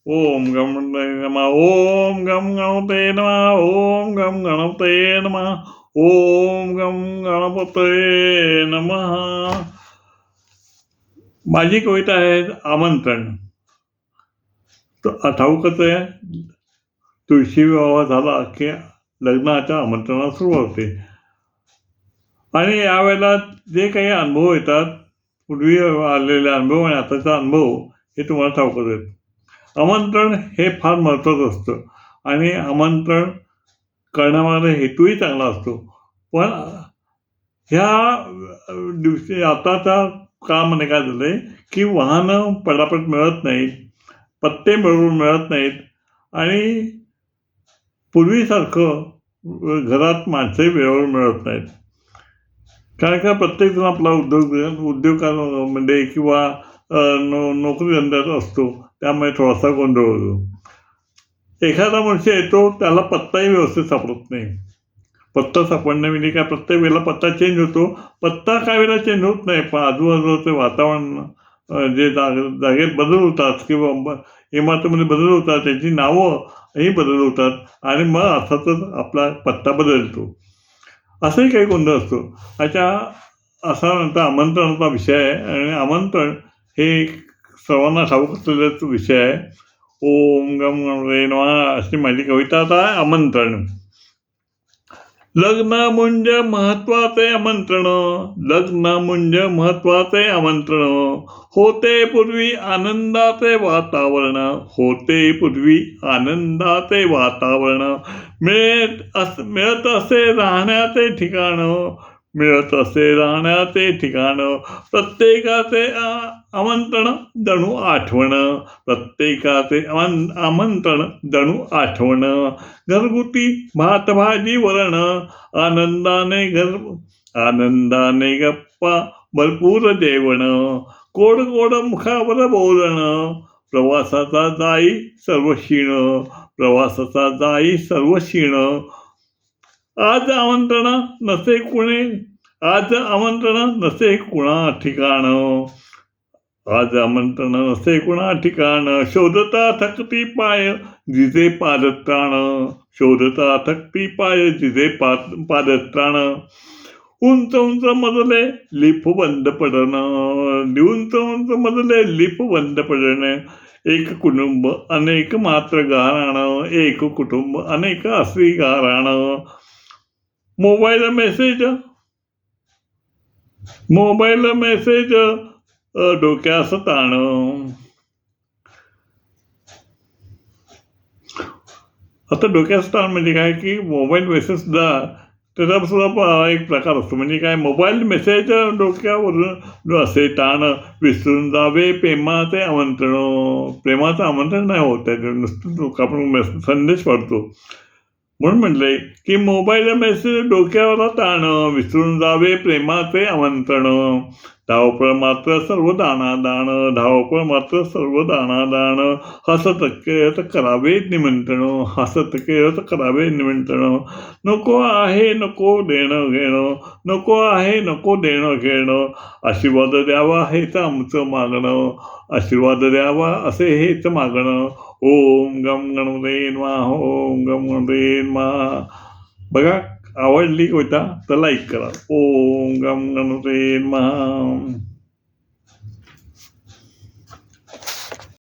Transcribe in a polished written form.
ओम गम गणपतये नमः. ओम गम गणपतये नमः. ओम गम गणपतये नमः. ओम गम गणपतये नमः. माझी कविता आहे आमंत्रण. ठाऊकच आहे, तुळशी विवाह झाला की लग्नाच्या आमंत्रणाला सुरुवात होते. आणि यावेळेला जे काही अनुभव येतात, पूर्वी आलेले अनुभव आणि आताचा अनुभव, हे तुम्हाला ठाऊकच आहेत. आमंत्रण हे फार महत्त्वाचं असतं आणि आमंत्रण करण्यामागे हेतूही चांगला असतो. पण ह्या दिवशी आताच्या काळामध्ये काय झालंय, की वाहनं पटापट मिळत नाहीत, पत्ते बरोबर मिळत नाहीत आणि पूर्वीसारखं घरात माणसंही वेळेवर मिळत नाहीत. कारण का प्रत्येकजण आपला उद्योगामध्ये किंवा नोकरी धंद्यात असतो, त्यामुळे थोडासा गोंधळ होतो. एखादा मनुष्य येतो, त्याला पत्ताही व्यवस्थित सापडत नाही. पत्ता सापडणे म्हणजे काय, प्रत्येक वेळेला पत्ता चेंज होतो. पत्ता काही वेळेला चेंज होत नाही, पण आजूबाजूचं वातावरण जे जागेत बदल होतात किंवा इमारतीमध्ये बदल होतात, त्याची नावंही बदल होतात आणि मग अर्थातच आपला पत्ता बदलतो. असंही काही गोंधळ असतो. असा नंतर आमंत्रणाचा विषय आहे आणि आमंत्रण हे सर्वांना ठाऊक असलेलाच विषय आहे. ओम गम गणपतये नमः अशी माझी कविता आता आहे आमंत्रण. लग्न म्हणजे महत्वाचे आमंत्रण, लग्न म्हणजे महत्वाचे आमंत्रण, होते पूर्वी आनंदाचे वातावरण, होते पूर्वी आनंदाचे वातावरण, मिळत असे राहण्याचे ठिकाण, मिळत असे राहण्याचे ठिकाण, प्रत्येकाचे आमंत्रण जणू आठवण, प्रत्येकाचे आमंत्रण जणू आठवण, घरगुती भात भाजी वरण, आनंदाने गप्पा भरपूर जेवण, गोड गोड मुखावर बोलणं, प्रवासाचा जाई सर्व क्षीण, प्रवासाचा जाई सर्व क्षीण, आज आमंत्रण नसे कुणा ठिकाण, आज आमंत्रण नसे कुणा ठिकाण, शोधता थकती पाय जिजे पादत्राण, शोधता थकती पाय जिजे पादत्राण, उंच उंच मजले लिफ बंद पडणं, उंच उंच मजले लिफ बंद पडणं, एक कुटुंब अनेक मात्र गाराणं, एक कुटुंब अनेक अशी गाराणं, मोबाईल मेसेज डोक्यास ताण, आता डोक्यास ताण म्हणजे काय, की मोबाईल मेसेज सुद्धा त्याचा सुद्धा एक प्रकार असतो. म्हणजे काय, मोबाईल मेसेज डोक्यावरून असे ताण, विसरून जावे प्रेमाचे आमंत्रण, प्रेमाचं आमंत्रण नाही होत त्याच्यावर, नुसतं आपण संदेश पडतो. म्हणून म्हणले की मोबाईल मेसेज डोक्यावर ताण, विसरून जावे प्रेमाचे आमंत्रण, धावपळ मात्र सर्व दाणादाण, धावपळ मात्र सर्व दाणादाण, हसत खेळत करावे निमंत्रण, हसत खेळत करावे निमंत्रण, नको आहे नको देणं घेणं, नको आहे नको देणं घेणं, आशीर्वाद द्यावा हेच आमचं मागणं, आशीर्वाद द्यावा असे हेच मागणं. ओम गम गणपतये नमः. ओम गम गणपतये नमः. बघा, आवडली कविता तर लाईक करा. ओम गम गणपतये नमः.